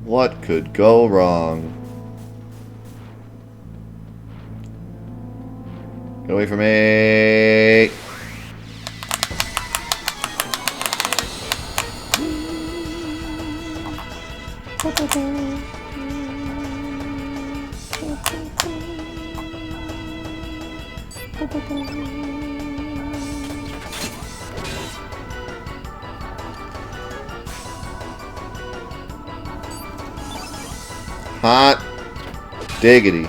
What could go wrong? Get away from me! Hot diggity.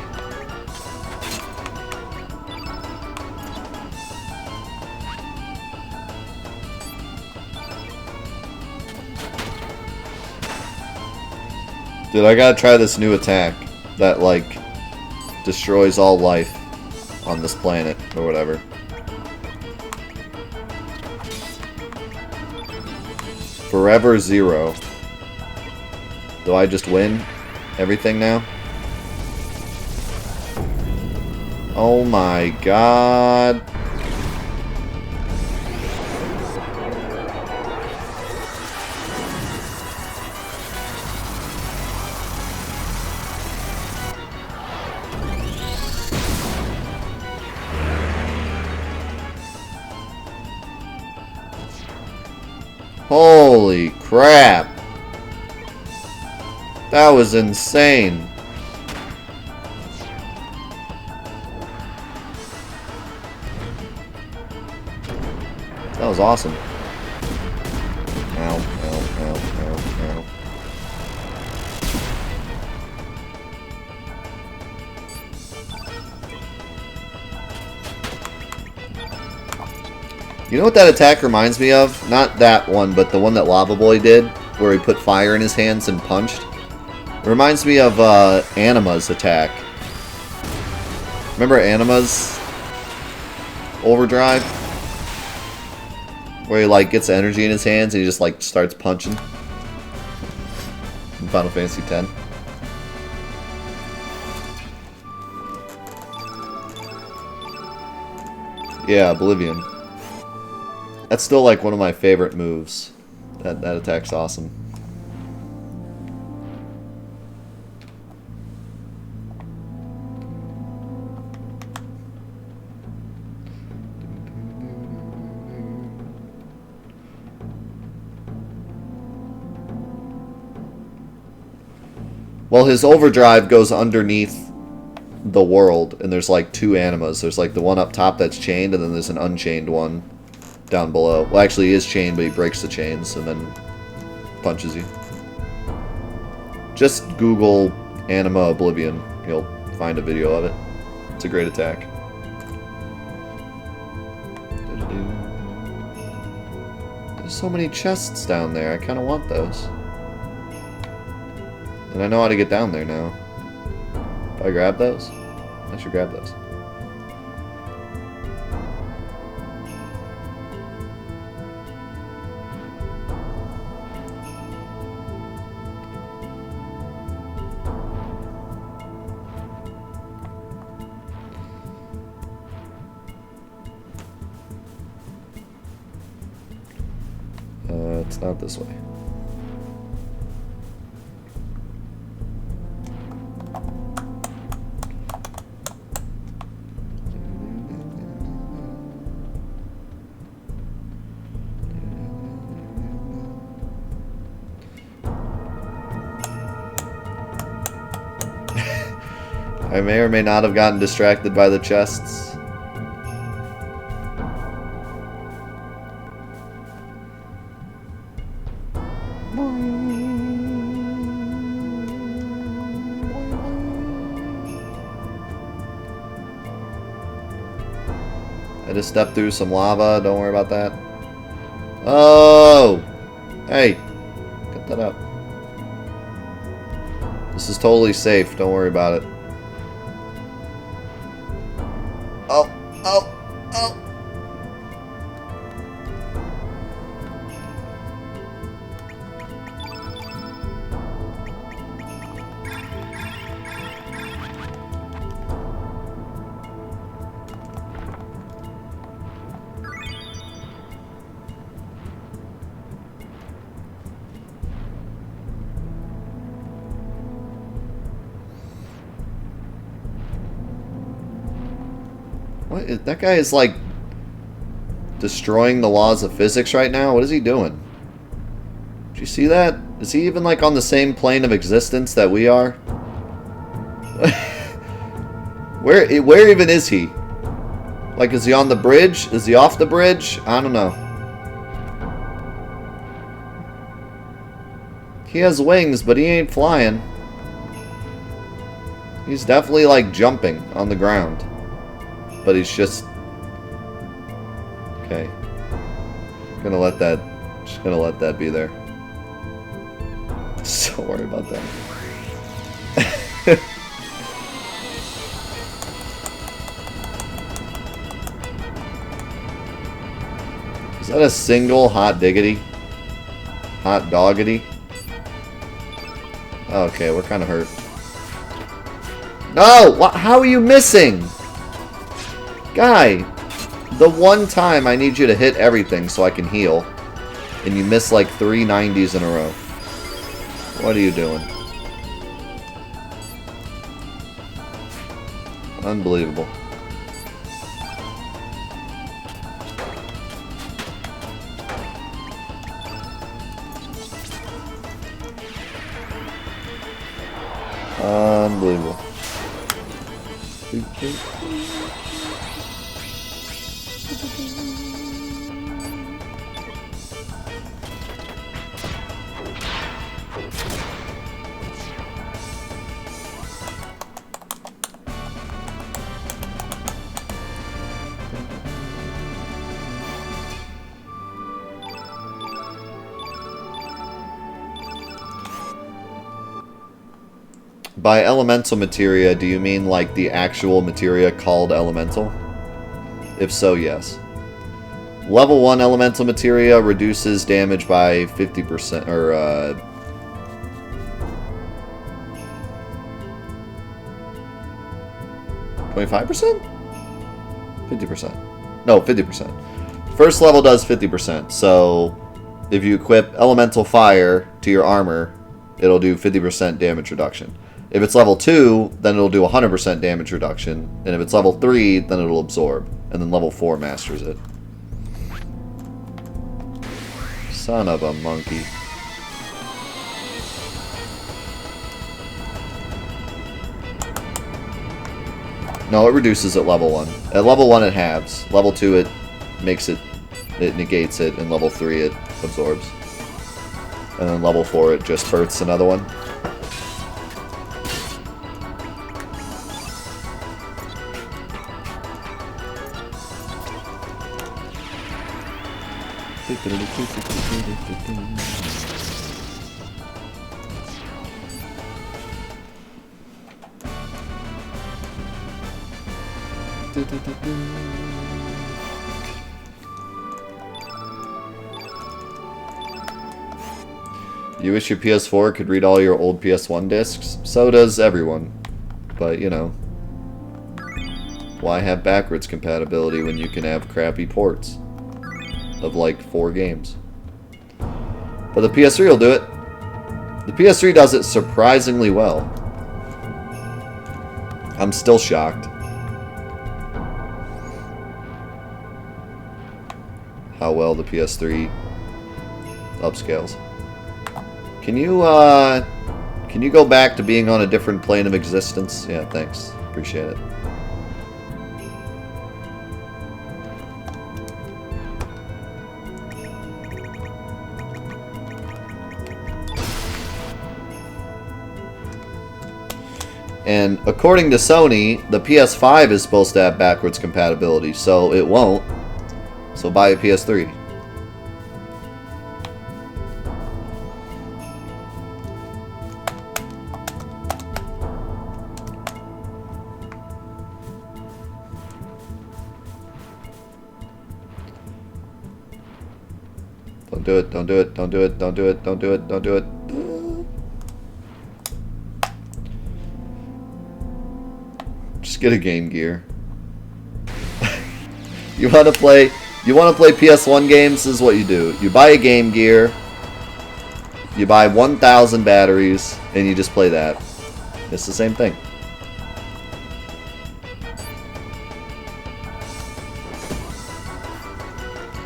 Dude, I gotta try this new attack that, like, destroys all life on this planet, or whatever. Forever Zero. Do I just win everything now? Oh my god. Holy crap. That was insane. That was awesome. Ow, ow, ow, ow, ow. You know what that attack reminds me of? Not that one, but the one that Lava Boy did, where he put fire in his hands and punched. It reminds me of Anima's attack. Remember Anima's overdrive? Where he like gets energy in his hands and he just like starts punching. In Final Fantasy X. Yeah, Oblivion. That's still like one of my favorite moves. That attack's awesome. Well, his overdrive goes underneath the world, and there's like two animas. There's like the one up top that's chained, and then there's an unchained one down below. Well, actually, he is chained, but he breaks the chains and then punches you. Just Google Anima Oblivion. You'll find a video of it. It's a great attack. There's so many chests down there. I kind of want those. And I know how to get down there now. Do I grab those? I should grab those. It's not this way. I may or may not have gotten distracted by the chests. I just stepped through some lava, don't worry about that. Oh! Hey! Cut that up. This is totally safe, don't worry about it. Oh! Oh! Oh! That guy is like destroying the laws of physics right now. What is he doing? Did you see that? Is he even like on the same plane of existence that we are? Where even is he? Like, is he on the bridge? Is he off the bridge? I don't know. He has wings, but he ain't flying. He's definitely like jumping on the ground. But he's just... Okay. Just gonna let that be there. So worried about that. Is that a single hot diggity? Hot doggity? Okay, we're kind of hurt. No! How are you missing? Guy, the one time I need you to hit everything so I can heal, and you miss like 3 90s in a row. What are you doing? Unbelievable. Unbelievable. By elemental materia, do you mean like the actual materia called elemental? If so, yes. Level 1 elemental materia reduces damage by 50%, or 25%? 50%. No, 50%. First level does 50%, so if you equip elemental fire to your armor, it'll do 50% damage reduction. If it's level 2, then it'll do 100% damage reduction. And if it's level 3, then it'll absorb. And then level 4 masters it. Son of a monkey. No, it reduces at level 1. At level 1 it halves. Level 2 it makes it... It negates it. And level 3 it absorbs. And then level 4 it just births another one. You wish your PS4 could read all your old PS1 discs? So does everyone. But, you know. Why have backwards compatibility when you can have crappy ports? Of like 4 games. But the PS3 will do it. The PS3 does it surprisingly well. I'm still shocked. How well the PS3 upscales. Can you go back to being on a different plane of existence? Yeah, thanks. Appreciate it. And according to Sony, the PS5 is supposed to have backwards compatibility, so it won't. So buy a PS3. Don't do it, don't do it, don't do it, don't do it, don't do it, don't do it. Just get a Game Gear. You want to play PS1 games? This is what you do. You buy a Game Gear, you buy 1,000 batteries, and you just play that. It's the same thing.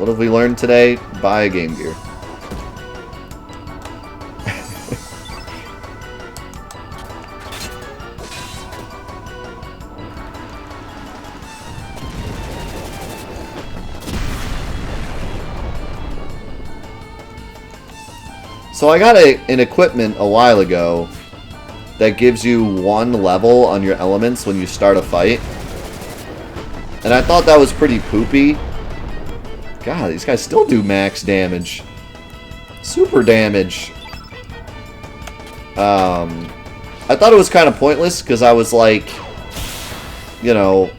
What have we learned today? Buy a Game Gear. So I got an equipment a while ago that gives you 1 level on your elements when you start a fight. And I thought that was pretty poopy. God, these guys still do max damage. Super damage. I thought it was kind of pointless because I was like, you know,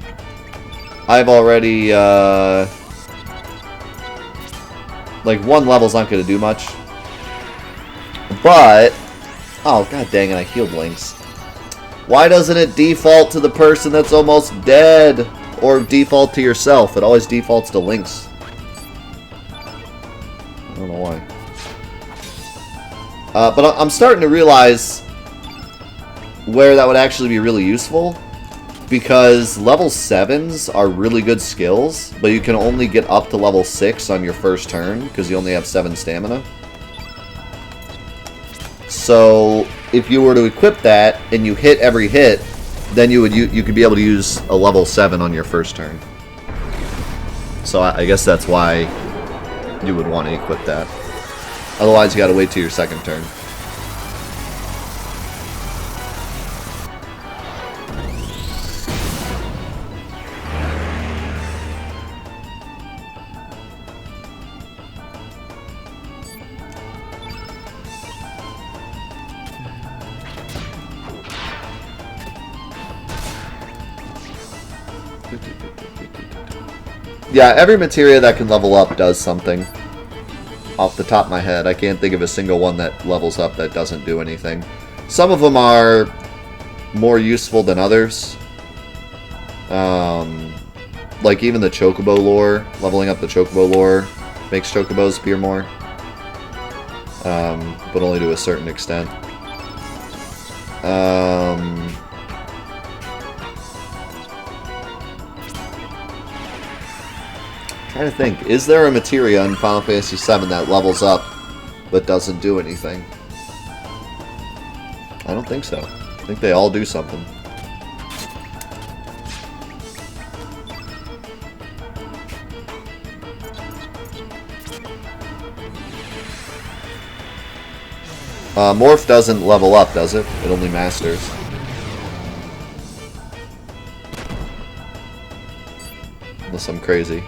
I've already, like 1 level's not going to do much. But, oh god dang it, I healed Lynx. Why doesn't it default to the person that's almost dead? Or default to yourself? It always defaults to Lynx. I don't know why. But I'm starting to realize where that would actually be really useful. Because level 7s are really good skills, but you can only get up to level 6 on your first turn, because you only have 7 stamina. So, if you were to equip that, and you hit every hit, then you could be able to use a level 7 on your first turn. So I guess that's why you would want to equip that. Otherwise, you gotta wait till your second turn. Yeah, every materia that can level up does something. Off the top of my head, I can't think of a single one that levels up that doesn't do anything. Some of them are more useful than others. Like even the Chocobo lore, leveling up the Chocobo lore makes Chocobos appear more. But only to a certain extent. Trying to think, is there a materia in Final Fantasy VII that levels up but doesn't do anything? I don't think so. I think they all do something. Morph doesn't level up, does it? It only masters. Unless I'm crazy.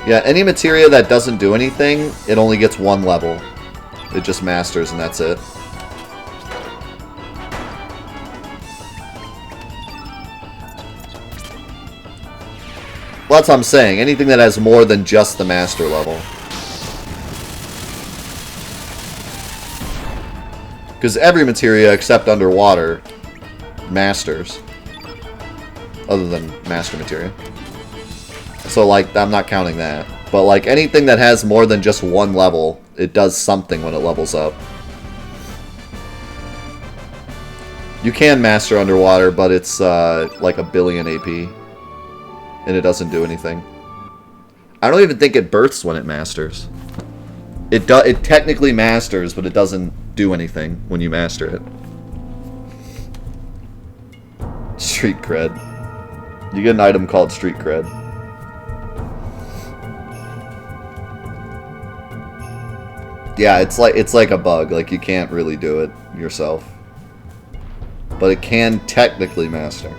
Yeah, any materia that doesn't do anything, it only gets 1 level. It just masters and that's it. Well, that's what I'm saying. Anything that has more than just the master level. Because every materia except underwater masters. Other than master materia. So, like, I'm not counting that. But, like, anything that has more than just 1 level, it does something when it levels up. You can master underwater, but it's, like, 1 billion AP. And it doesn't do anything. I don't even think it bursts when it masters. It technically masters, but it doesn't do anything when you master it. Street cred. You get an item called street cred. Yeah, it's like a bug. Like, you can't really do it yourself. But it can technically master.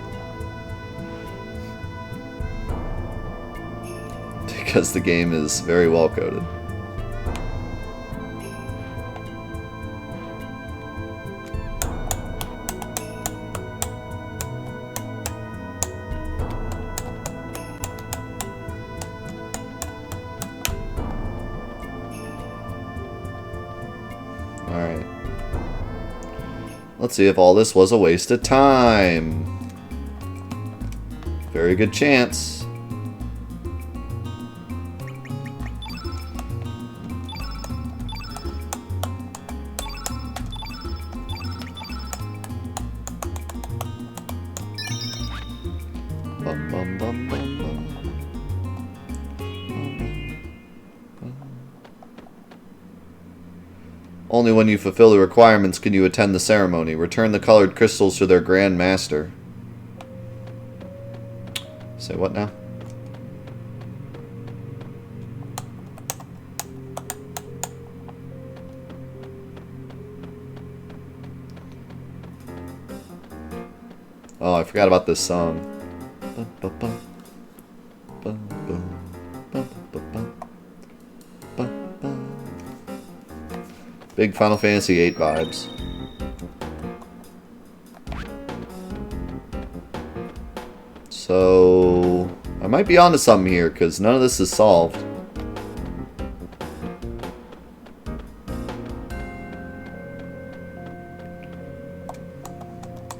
Because the game is very well coded. Alright. Let's see if all this was a waste of time. Very good chance. Only when you fulfill the requirements can you attend the ceremony. Return the colored crystals to their Grand Master. Say what now? Oh, I forgot about this song. Big Final Fantasy VIII vibes. So, I might be onto something here, because none of this is solved.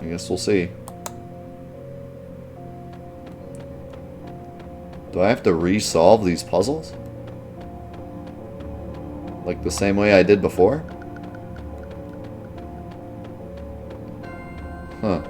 I guess we'll see. Do I have to re-solve these puzzles? Like the same way I did before? Huh.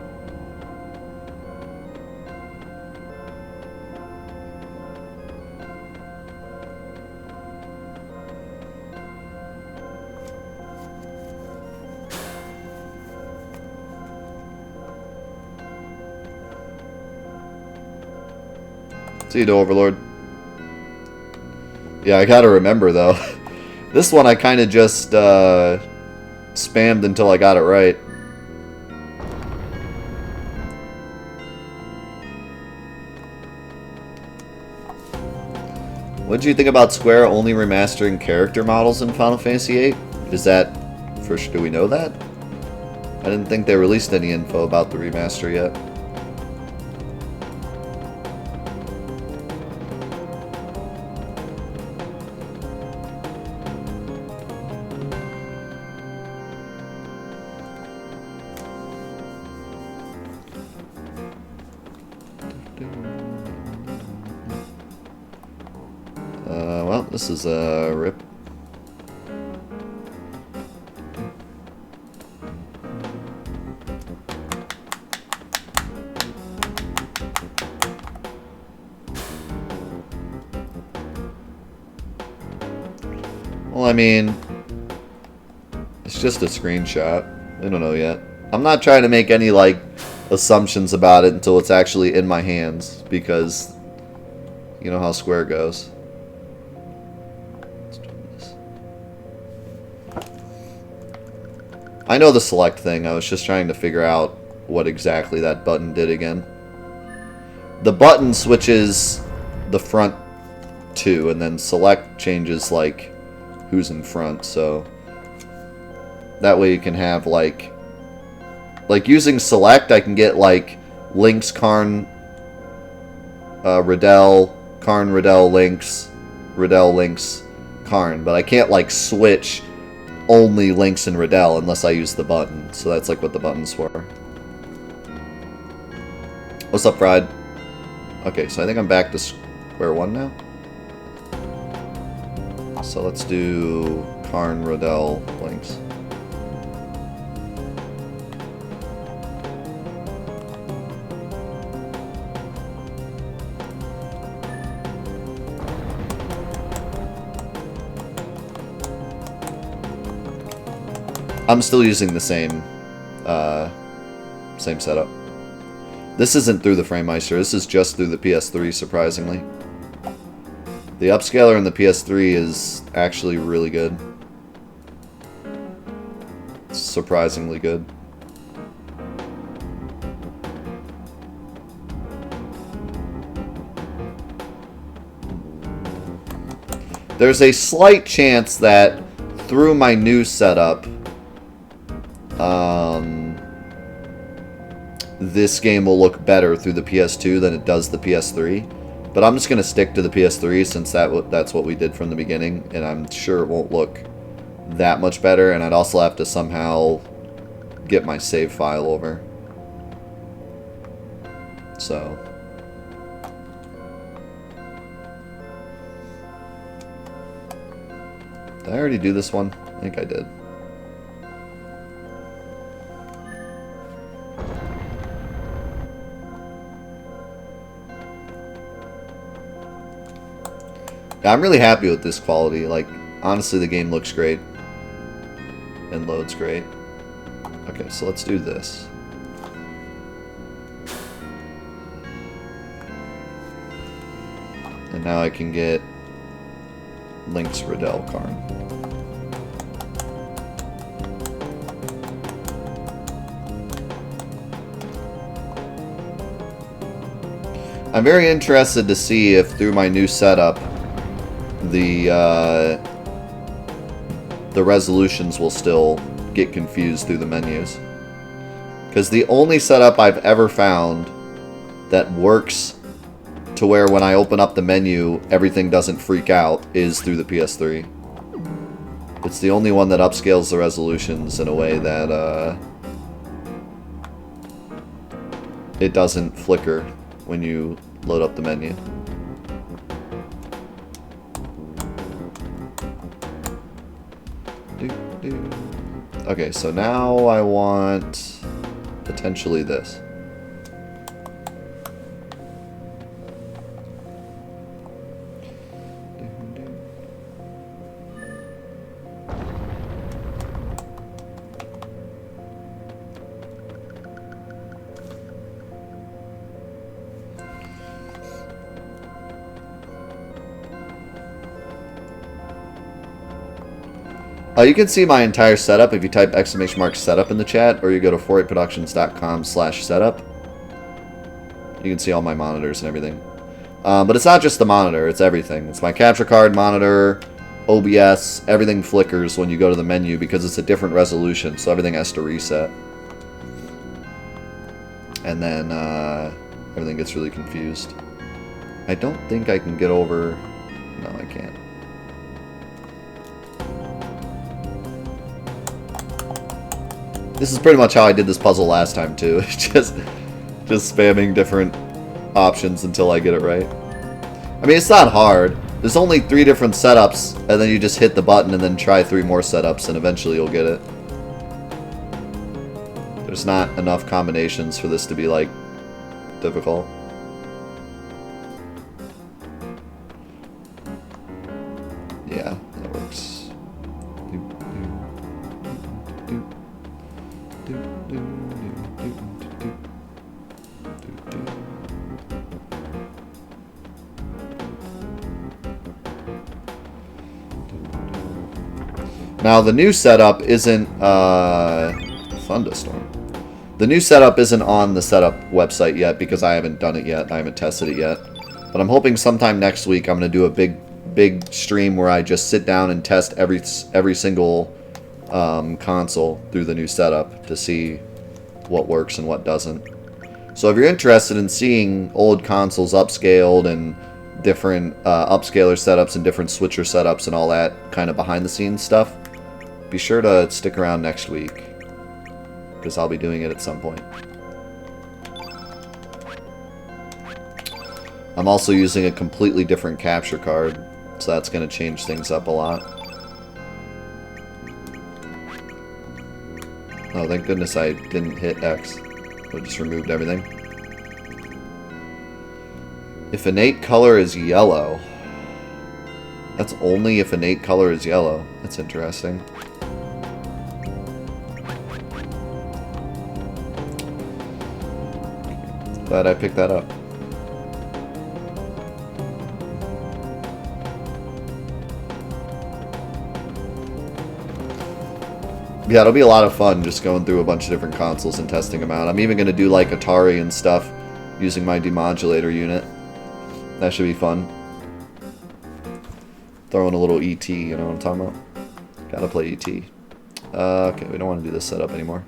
See you, Overlord. Yeah, I gotta remember, though. This one I kind of just spammed until I got it right. What did you think about Square only remastering character models in Final Fantasy VIII? Is that... First, do we know that? I didn't think they released any info about the remaster yet. Well, this is a rip. Well, I mean, it's just a screenshot. I don't know yet. I'm not trying to make any, like, assumptions about it until it's actually in my hands, because you know how Square goes. I know the select thing. I was just trying to figure out what exactly that button did again. The button switches the front two, and then select changes, like, who's in front, so that way you can have, like using select, I can get, like, Link's Karn, Riddell, Karn, Riddell, Link's, Riddell, Link's, Karn, but I can't, like, switch only Link's and Riddell unless I use the button. So that's like what the button's for. What's up, Fried? Okay, so I think I'm back to square one now. So let's do Karn, Riddell, Link's. I'm still using the same setup. This isn't through the FrameMeister. This is just through the PS3, surprisingly. The upscaler in the PS3 is actually really good. It's surprisingly good. There's a slight chance that through my new setup, this game will look better through the PS2 than it does the PS3. But I'm just going to stick to the PS3 since that's what we did from the beginning, and I'm sure it won't look that much better, and I'd also have to somehow get my save file over. So... Did I already do this one? I think I did. Yeah, I'm really happy with this quality. Like, honestly, the game looks great. and loads great. Okay, so let's do this. And now I can get Link's Riddell Karn. I'm very interested to see if through my new setup the resolutions will still get confused through the menus. Because the only setup I've ever found that works to where when I open up the menu everything doesn't freak out is through the PS3. It's the only one that upscales the resolutions in a way that it doesn't flicker when you load up the menu. Okay, so now I want potentially this. You can see my entire setup if you type !setup in the chat, or you go to 48productions.com/setup. You can see all my monitors and everything. But it's not just the monitor, it's everything. It's my capture card, monitor, OBS, everything flickers when you go to the menu because it's a different resolution, so everything has to reset. And then everything gets really confused. I don't think I can get over... No, I can't. This is pretty much how I did this puzzle last time too. just spamming different options until I get it right. I mean, it's not hard. There's only 3 different setups, and then you just hit the button and then try 3 more setups, and eventually you'll get it. There's not enough combinations for this to be, like, difficult. Yeah, that works. Now the new setup isn't thunderstorm. The new setup isn't on the setup website yet because I haven't done it yet. I haven't tested it yet. But I'm hoping sometime next week I'm going to do a big stream where I just sit down and test every single console through the new setup to see what works and what doesn't. So if you're interested in seeing old consoles upscaled and different upscaler setups and different switcher setups and all that kind of behind the scenes stuff, be sure to stick around next week because I'll be doing it at some point. I'm also using a completely different capture card, so that's going to change things up a lot. Oh, thank goodness I didn't hit X. It just removed everything. If innate color is yellow. That's only if innate color is yellow. That's interesting. Glad I picked that up. Yeah, it'll be a lot of fun just going through a bunch of different consoles and testing them out. I'm even going to do like Atari and stuff using my demodulator unit. That should be fun. Throw in a little ET, you know what I'm talking about? Gotta play ET. Okay, we don't want to do this setup anymore.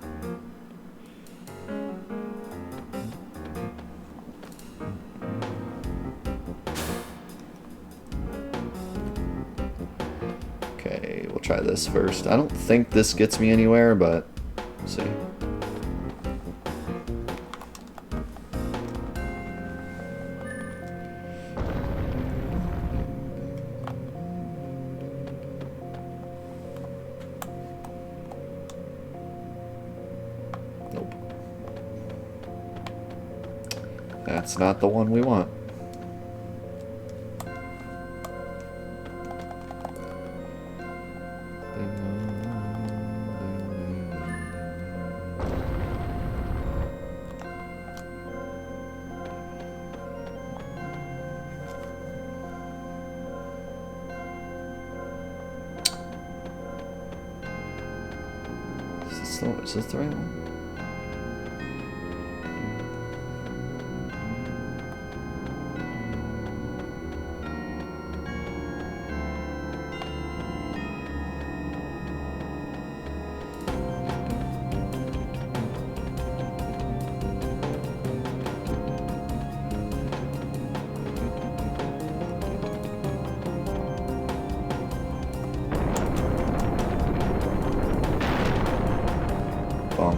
Okay, we'll try this first. I don't think this gets me anywhere, but we'll see. Nope. That's not the one we want. Is this the right one? Bonk.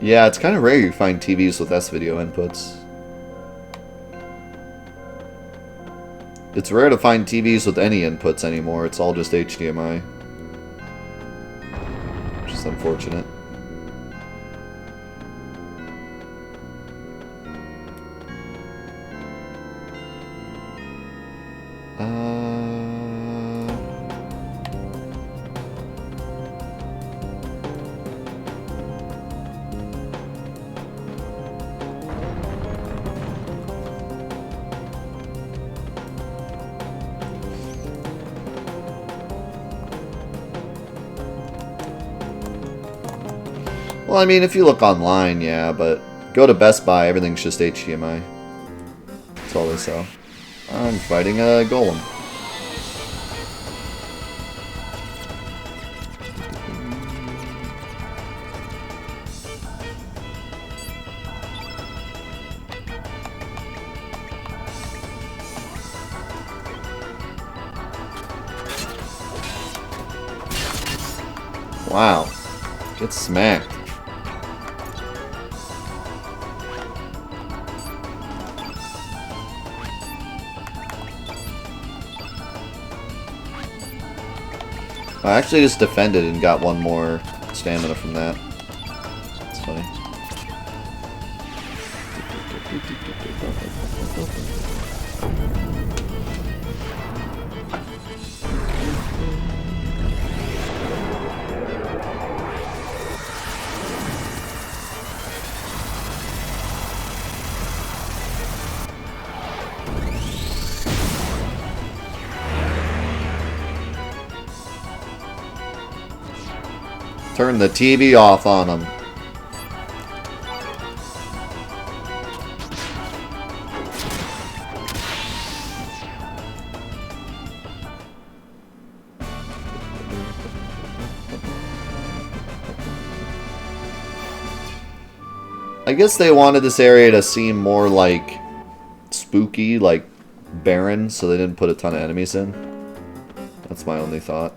Yeah, it's kind of rare you find TVs with S-video inputs. It's rare to find TVs with any inputs anymore. It's all just HDMI. Which is unfortunate. Well, I mean, if you look online, yeah, but go to Best Buy, everything's just HDMI. That's all they sell. I'm fighting a golem. Wow. Get smacked. I actually just defended and got one more stamina from that. That's funny. Turn the TV off on them. I guess they wanted this area to seem more like spooky, like barren, so they didn't put a ton of enemies in. That's my only thought.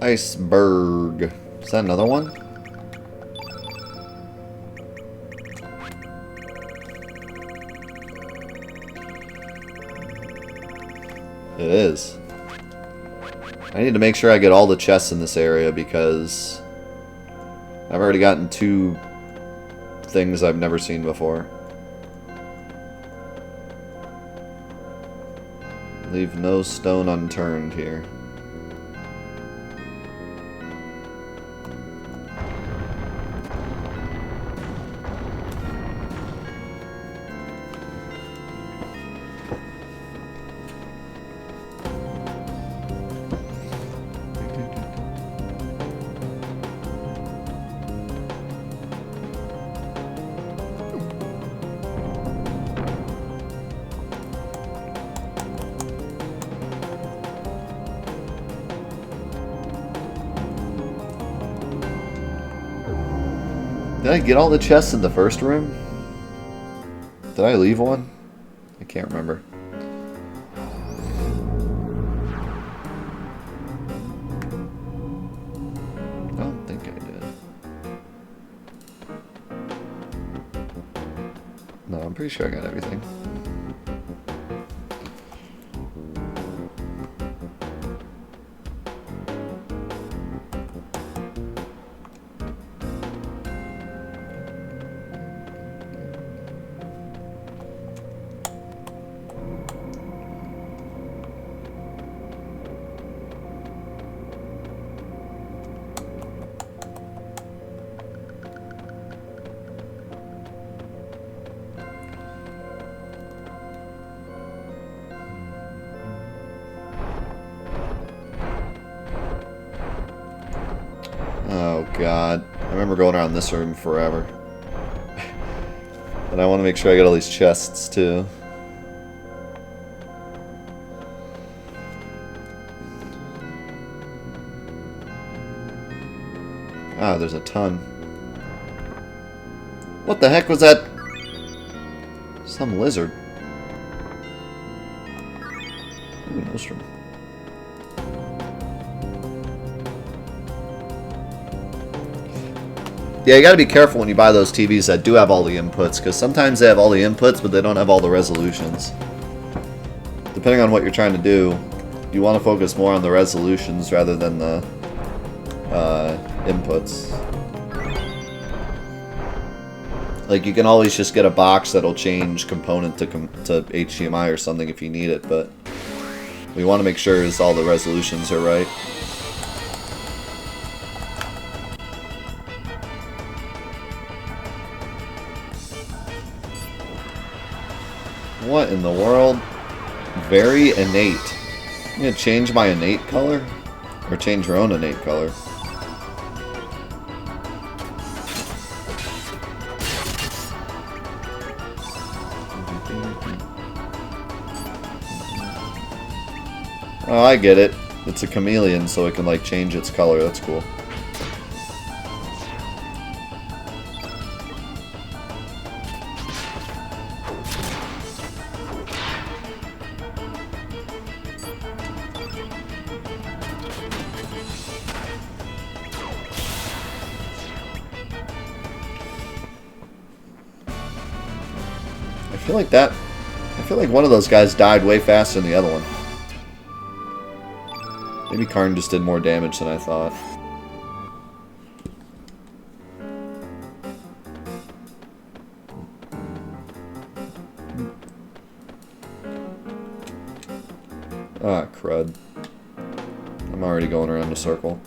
Iceberg. Is that another one? It is. I need to make sure I get all the chests in this area because I've already gotten 2 things I've never seen before. Leave no stone unturned here. Did I get all the chests in the first room? Did I leave one? I can't remember. I don't think I did. No, I'm pretty sure I got everything. Oh god, I remember going around this room forever. And I want to make sure I get all these chests too. Ah, there's a ton. What the heck was that? Some lizard. Ooh, nostrum. Yeah, you gotta be careful when you buy those TVs that do have all the inputs, because sometimes they have all the inputs, but they don't have all the resolutions. Depending on what you're trying to do, you want to focus more on the resolutions rather than the inputs. Like, you can always just get a box that'll change component to HDMI or something if you need it, but we want to make sure is all the resolutions are right. What in the world? Very innate. I'm gonna change my innate color? Or change her own innate color? Oh, I get it. It's a chameleon, so it can, like, change its color. That's cool. I feel like one of those guys died way faster than the other one. Maybe Karn just did more damage than I thought. Ah, crud. I'm already going around the circle.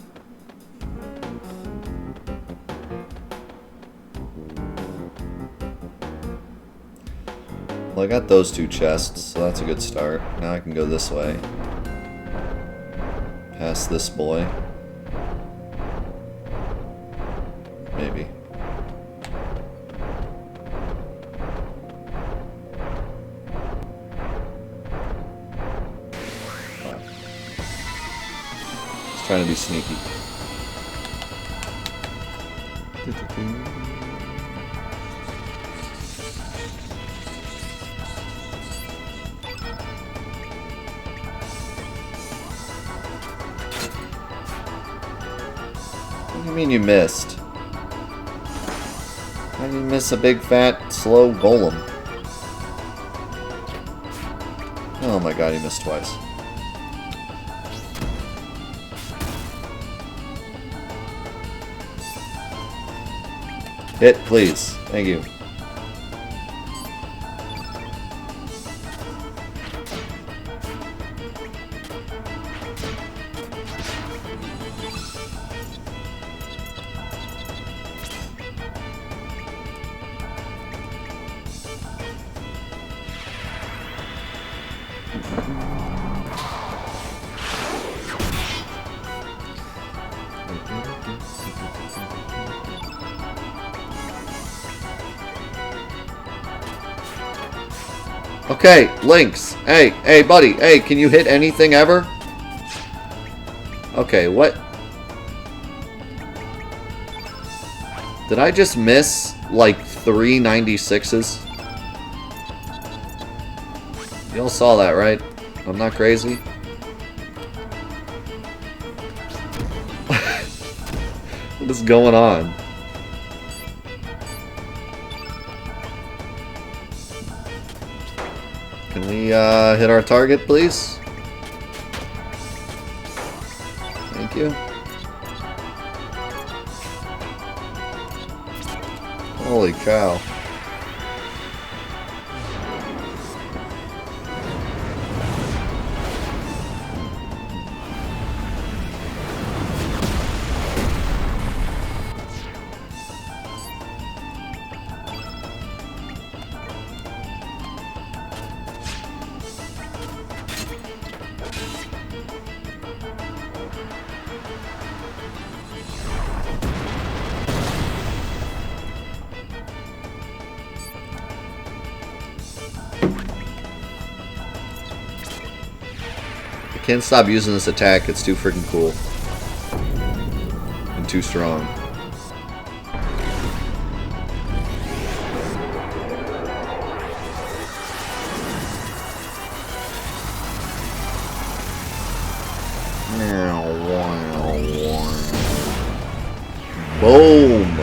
Well, I got those two chests, so that's a good start. Now I can go this way. Past this boy. Maybe. Wow. Just trying to be sneaky. What do you mean you missed? How did you miss a big, fat, slow golem? Oh my god, he missed twice. Hit, please. Thank you. Okay, Lynx. Hey, buddy. Hey, can you hit anything ever? Okay, what? Did I just miss, like, 3 96s? Y'all saw that, right? I'm not crazy. What is going on? Can we hit our target, please? Thank you. Holy cow. I can't stop using this attack, it's too freaking cool. And too strong. Boom!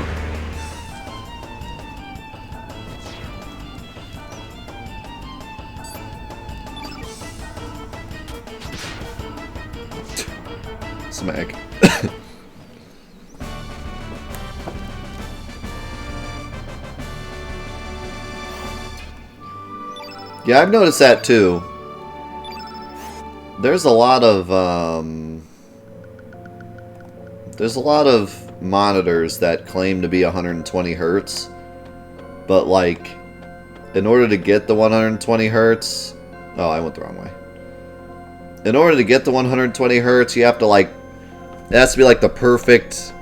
Smack. Yeah, I've noticed that too. There's a lot of monitors that claim to be 120 hertz, but like in order to get the 120 hertz, oh, I went the wrong way. In order to get the 120 hertz, you have to like, it has to be like the perfect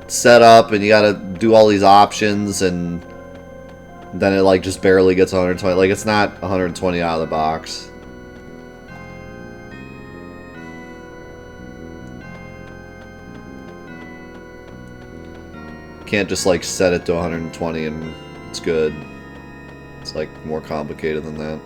setup, and you gotta do all these options, and then it like just barely gets 120. Like, it's not 120 out of the box. You can't just like set it to 120 and it's good. It's like more complicated than that.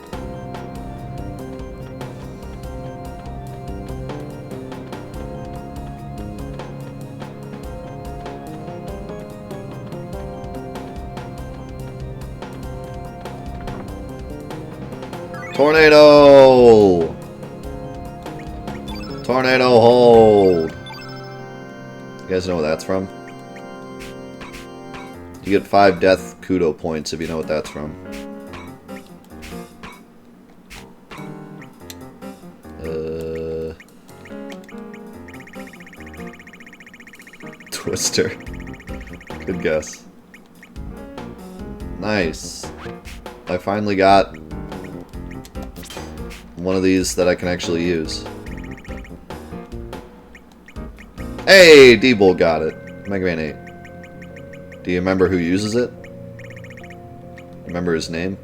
Tornado! Tornado hold! You guys know what that's from? You get 5 death kudo points if you know what that's from. Twister. Good guess. Nice. I finally got one of these that I can actually use. Hey, D-Bull got it. Mega Man 8. Do you remember who uses it? Remember his name?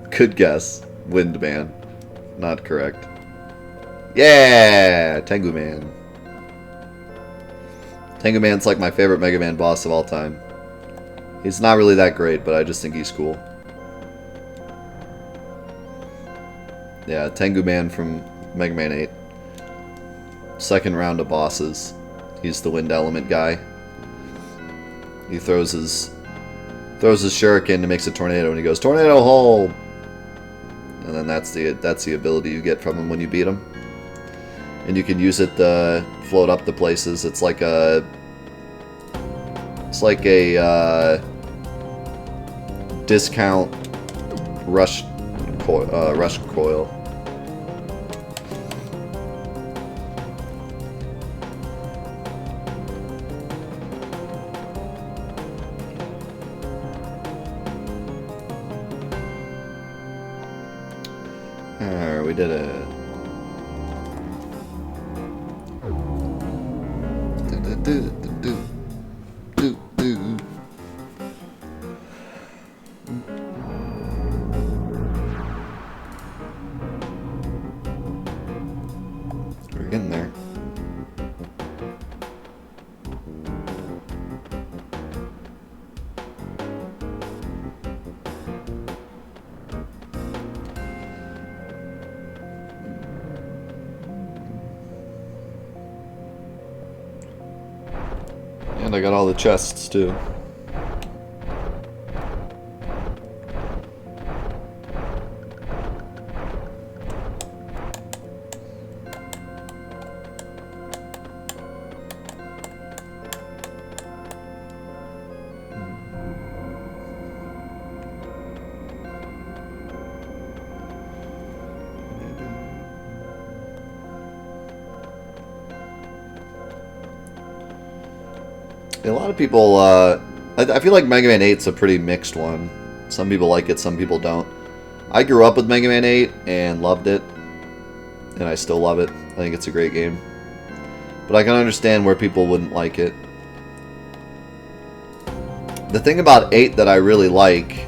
Good guess. Windman. Not correct. Yeah! Tengu Man. Tengu Man's like my favorite Mega Man boss of all time. He's not really that great, but I just think he's cool. Yeah, Tengu Man from Mega Man 8. Second round of bosses. He's the wind element guy. He throws his shuriken and makes a tornado, and he goes, "Tornado hold!" And then that's the ability you get from him when you beat him. And you can use it to float up to places. It's like a discount rush coil. Alright, we did it. do, do, do, do. We're getting there. And I got all the chests too. A lot of people, I feel like Mega Man 8's a pretty mixed one. Some people like it, some people don't. I grew up with Mega Man 8 and loved it, and I still love it. I think it's a great game. But I can understand where people wouldn't like it. The thing about 8 that I really like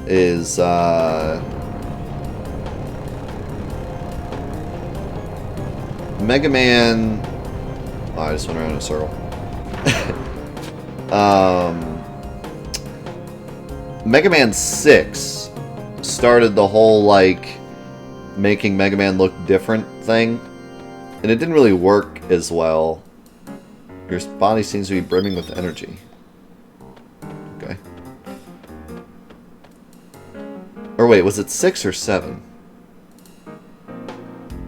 is, Mega Man... Oh, I just went around in a circle. Mega Man 6 started the whole, like, making Mega Man look different thing. And it didn't really work as well. Your body seems to be brimming with energy. Okay. Or wait, was it 6 or 7?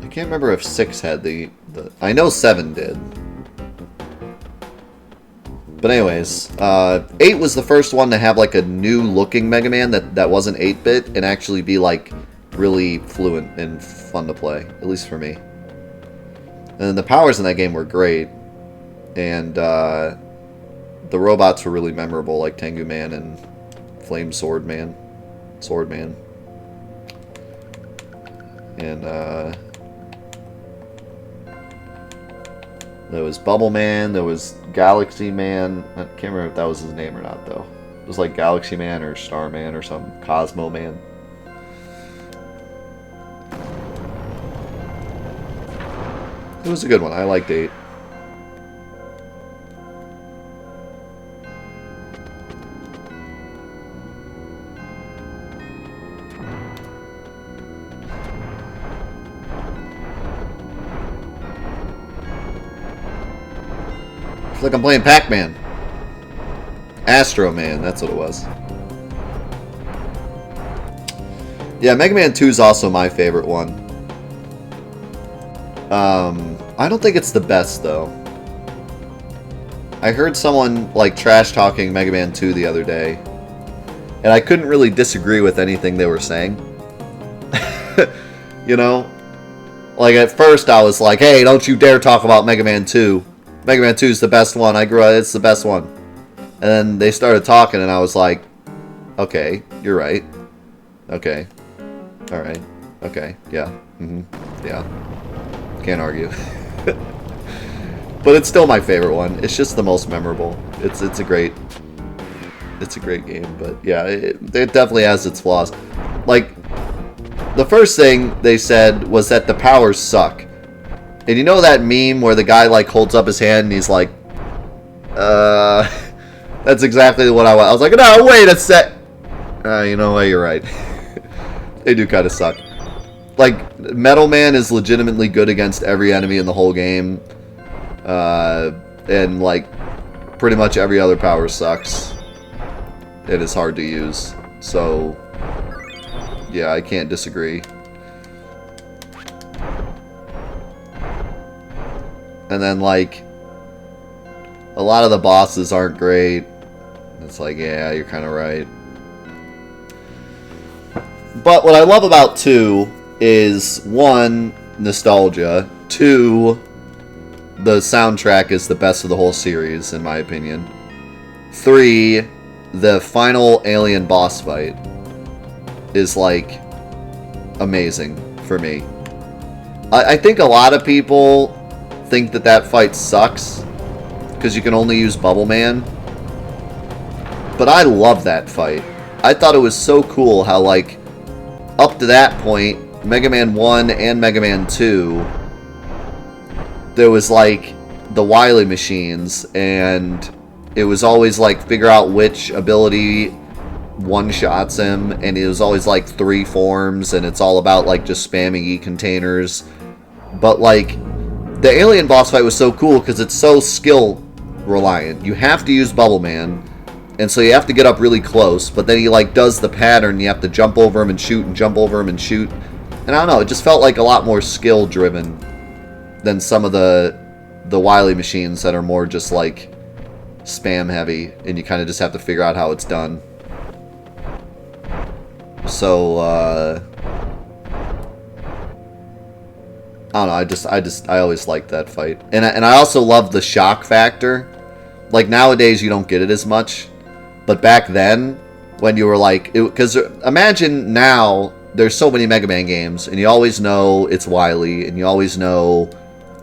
I can't remember if 6 had the... I know 7 did. But anyways, 8 was the first one to have like a new looking Mega Man that wasn't 8-bit and actually be like really fluent and fun to play, at least for me. And the powers in that game were great, and the robots were really memorable, like Tengu Man and Flame Sword Man. And there was Bubble Man, there was Galaxy Man. I can't remember if that was his name or not, though. It was like Galaxy Man or Star Man or something. Cosmo Man. It was a good one. I liked 8. It's like I'm playing Pac-Man. Astro Man, that's what it was. Yeah, Mega Man 2 is also my favorite one. I don't think it's the best, though. I heard someone, like, trash-talking Mega Man 2 the other day, and I couldn't really disagree with anything they were saying. You know? Like, at first I was like, hey, don't you dare talk about Mega Man 2. Mega Man 2 is the best one. I grew up, it's the best one. And then they started talking, and I was like, okay, you're right. Okay. Alright. Okay. Yeah. Yeah. Can't argue. But it's still my favorite one. It's just the most memorable. It's a great game, but yeah, it definitely has its flaws. Like, the first thing they said was that the powers suck. And you know that meme where the guy, like, holds up his hand and he's like, that's exactly what I want. I was like, no, wait a sec. You know what, you're right. They do kind of suck. Like, Metal Man is legitimately good against every enemy in the whole game. And, like, pretty much every other power sucks. It is hard to use. So, yeah, I can't disagree. And then, like, a lot of the bosses aren't great. It's like, yeah, you're kind of right. But what I love about 2 is, 1, nostalgia. 2, the soundtrack is the best of the whole series, in my opinion. 3, the final alien boss fight is, like, amazing for me. I think a lot of people think that fight sucks, because you can only use Bubble Man. But I love that fight. I thought it was so cool how, like, up to that point, Mega Man 1 and Mega Man 2, there was, like, the Wily machines, and it was always, like, figure out which ability one-shots him, and it was always, like, 3 forms, and it's all about, like, just spamming E-containers. But, like, the alien boss fight was so cool because it's so skill-reliant. You have to use Bubble Man, and so you have to get up really close, but then he, like, does the pattern. You have to jump over him and shoot, and jump over him and shoot. And I don't know, it just felt like a lot more skill-driven than some of the Wily machines that are more just, like, spam-heavy, and you kind of just have to figure out how it's done. So, I don't know, I always liked that fight. And I also love the shock factor. Like, nowadays you don't get it as much. But back then, when you were like... Because imagine now, there's so many Mega Man games, and you always know it's Wily, and you always know,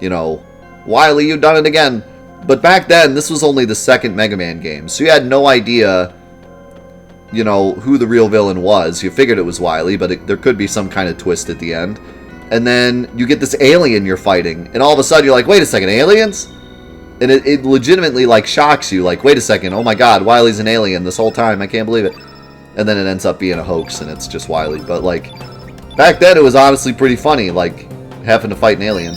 you know, Wily, you've done it again. But back then, this was only the second Mega Man game, so you had no idea, you know, who the real villain was. You figured it was Wily, but there could be some kind of twist at the end. And then you get this alien you're fighting, and all of a sudden you're like, wait a second, aliens? And it legitimately, like, shocks you, like, wait a second, oh my god, Wily's an alien this whole time, I can't believe it. And then it ends up being a hoax, and it's just Wily. But, like, back then it was honestly pretty funny, like, having to fight an alien.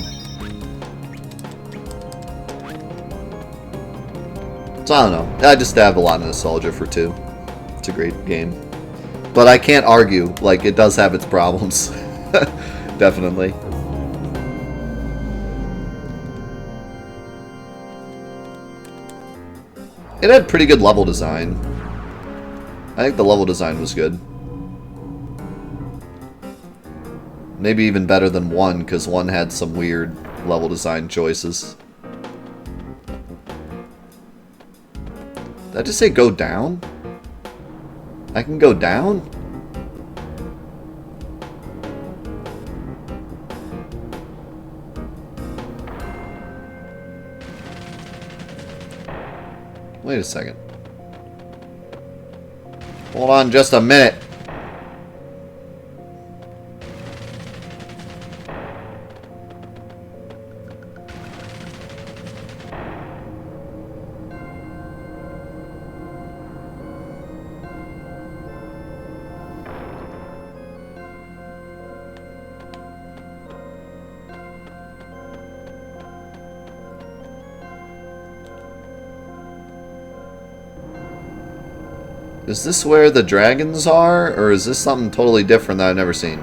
So, I don't know. I just have a lot of nostalgia for 2. It's a great game. But I can't argue, like, it does have its problems. Definitely. It had pretty good level design. I think the level design was good. Maybe even better than 1, because 1 had some weird level design choices. Did I just say go down? I can go down? Wait a second. Hold on just a minute. Is this where the dragons are, or is this something totally different that I've never seen?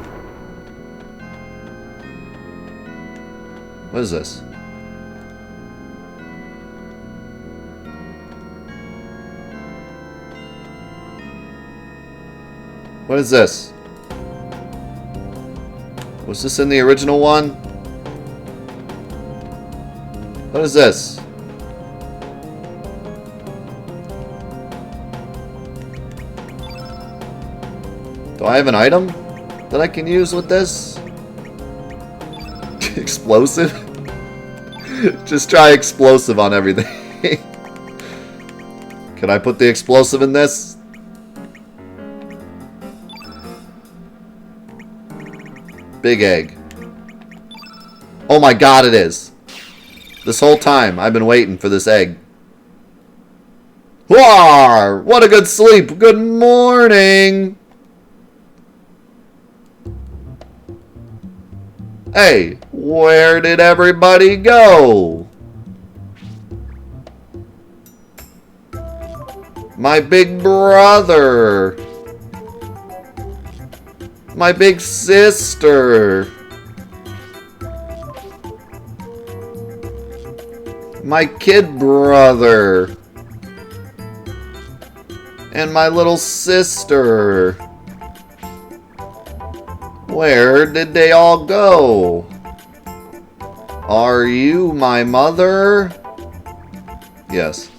What is this? What is this? Was this in the original one? What is this? Do I have an item that I can use with this? Explosive? Just try explosive on everything. Can I put the explosive in this? Big egg. Oh my god, it is. This whole time, I've been waiting for this egg. Whoa! What a good sleep! Good morning! Hey, where did everybody go? My big brother. My big sister. My kid brother. And my little sister. Where did they all go? Are you my mother? Yes.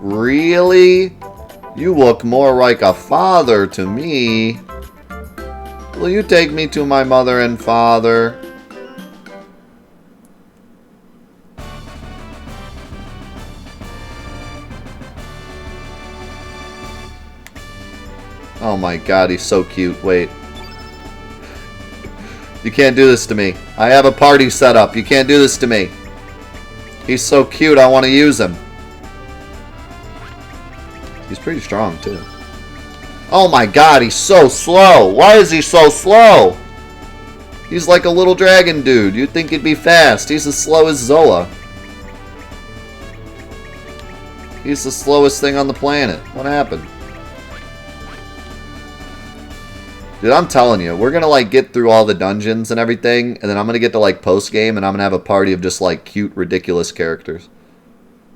Really? You look more like a father to me. Will you take me to my mother and father? Oh my god, he's so cute. Wait. You can't do this to me. I have a party set up. You can't do this to me. He's so cute, I want to use him. He's pretty strong, too. Oh my god, he's so slow. Why is he so slow? He's like a little dragon dude. You'd think he'd be fast. He's as slow as Zola. He's the slowest thing on the planet. What happened? Dude, I'm telling you, we're gonna like get through all the dungeons and everything, and then I'm gonna get to like post-game, and I'm gonna have a party of just like cute, ridiculous characters.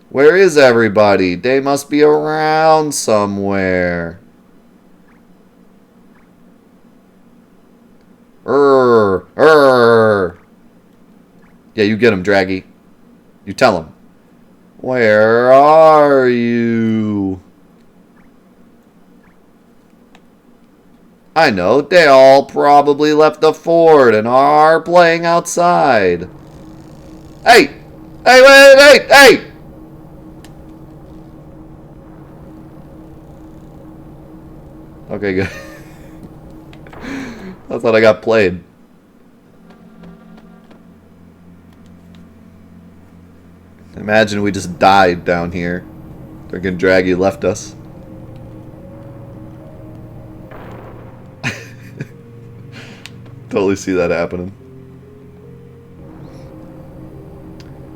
Where is everybody? They must be around somewhere. Yeah, you get him, Draggy. You tell him. Where are you? I know, they all probably left the fort and are playing outside. Hey! Hey, wait, hey! Okay, good. I thought I got played. Imagine we just died down here. Freaking Draggy left us. Totally see that happening.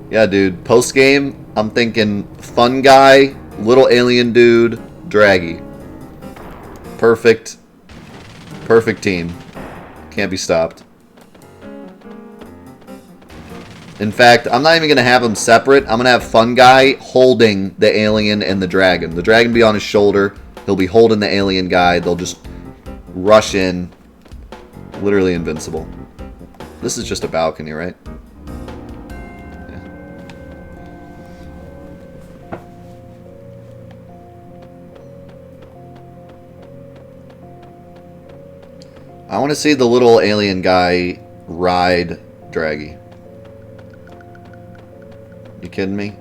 Yeah, dude. Post game, I'm thinking fun guy, little alien dude, Draggy. Perfect. Perfect team. Can't be stopped. In fact, I'm not even going to have them separate. I'm going to have fun guy holding the alien and the dragon. The dragon be on his shoulder. He'll be holding the alien guy. They'll just rush in. Literally invincible. This is just a balcony, right? Yeah. I want to see the little alien guy ride Draggy. You kidding me?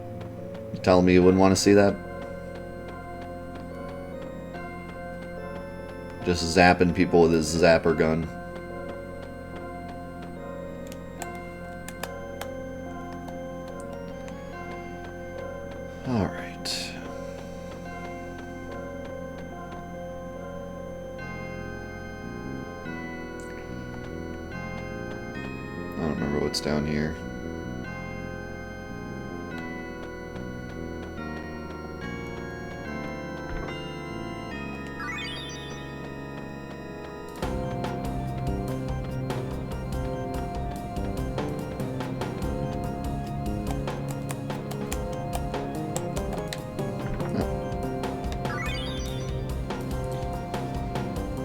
You telling me you wouldn't want to see that? Just zapping people with his zapper gun. Alright. I don't remember what's down here.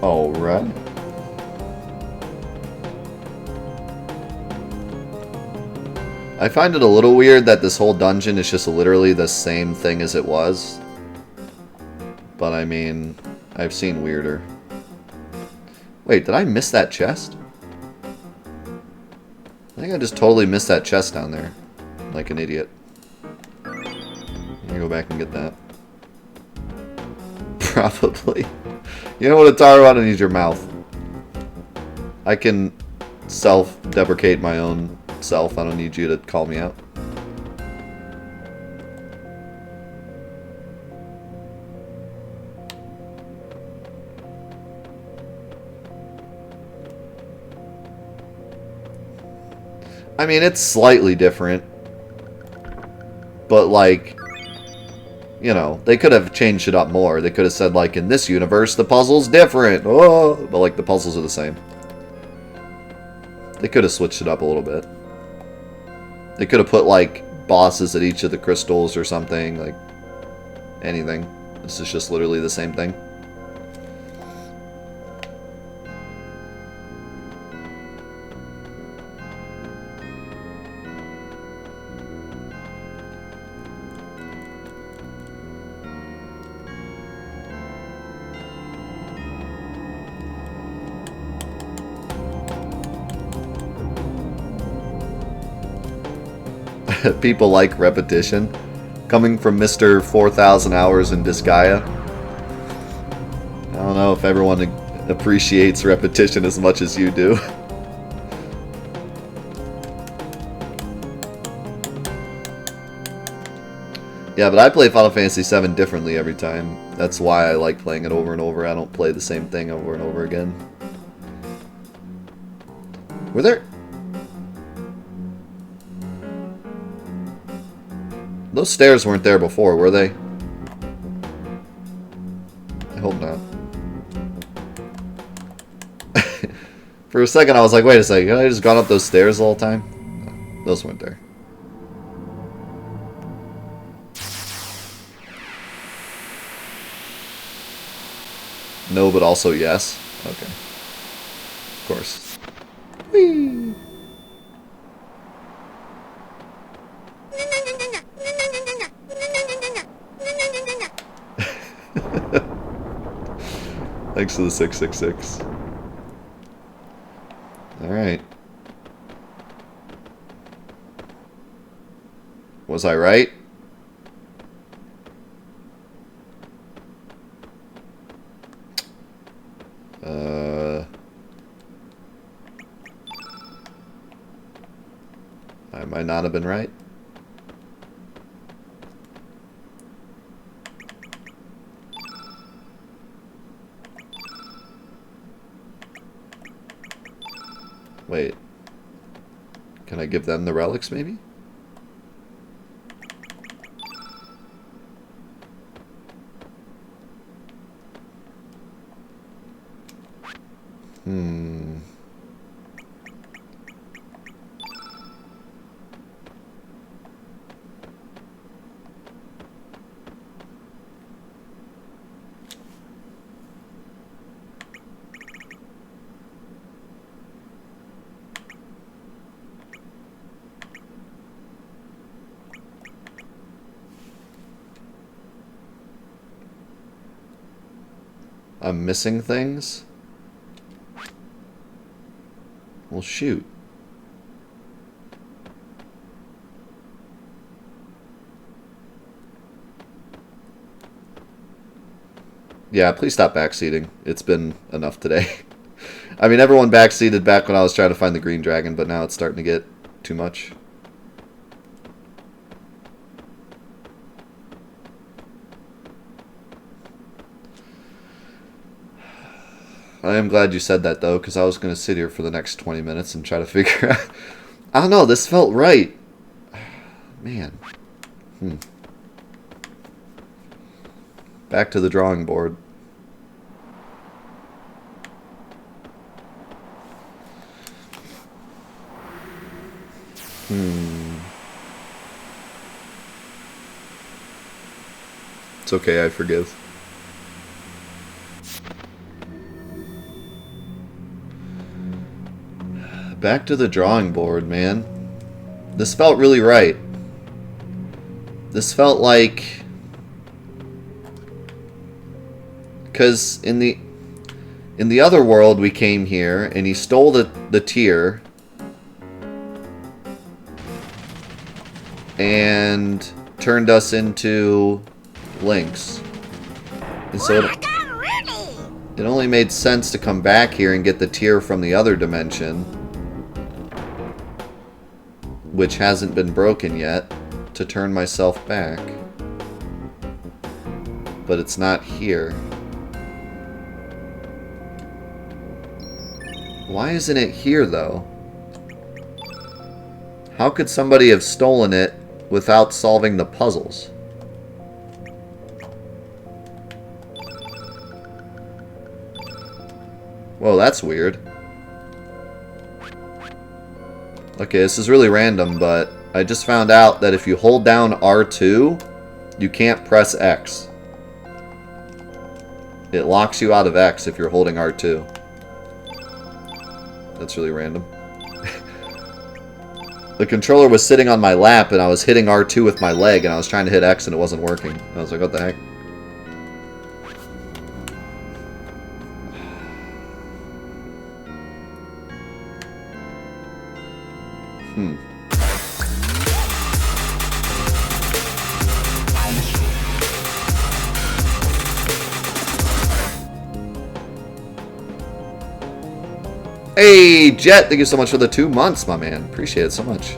Alright. I find it a little weird that this whole dungeon is just literally the same thing as it was. But I mean, I've seen weirder. Wait, did I miss that chest? I think I just totally missed that chest down there. Like an idiot. Let me go back and get that. Probably. You know what to talk about? I need your mouth. I can self-deprecate my own self. I don't need you to call me out. I mean, it's slightly different. But, like, you know, they could have changed it up more. They could have said, like, in this universe, the puzzle's different. Oh, but, like, the puzzles are the same. They could have switched it up a little bit. They could have put, like, bosses at each of the crystals or something. Like, anything. This is just literally the same thing. People like repetition. Coming from Mr. 4,000 Hours in Disgaea. I don't know if everyone appreciates repetition as much as you do. Yeah, but I play Final Fantasy VII differently every time. That's why I like playing it over and over. I don't play the same thing over and over again. Were there... Those stairs weren't there before, were they? I hope not. For a second I was like, wait a second, I just gone up those stairs the whole time? No, those weren't there. No, but also yes. Okay. Of course. Whee! Thanks to the 666. Alright. Was I right? I might not have been right. Wait. Can I give them the relics, maybe? I'm missing things? Well, shoot. Yeah, please stop backseating. It's been enough today. I mean, everyone backseated back when I was trying to find the green dragon, but now it's starting to get too much. I am glad you said that, though, because I was going to sit here for the next 20 minutes and try to figure out... I don't know, this felt right. Man. Back to the drawing board. It's okay, I forgive. Back to the drawing board, man. This felt really right. This felt like... Because in the other world we came here and he stole the tear and turned us into Lynx. And so it only made sense to come back here and get the tear from the other dimension, which hasn't been broken yet, to turn myself back. But it's not here. Why isn't it here, though? How could somebody have stolen it without solving the puzzles? Whoa, that's weird. Okay, this is really random, but I just found out that if you hold down R2, you can't press X. It locks you out of X if you're holding R2. That's really random. The controller was sitting on my lap and I was hitting R2 with my leg and I was trying to hit X and it wasn't working. I was like, what the heck? Hey, Jet, thank you so much for the 2 months, my man. Appreciate it so much.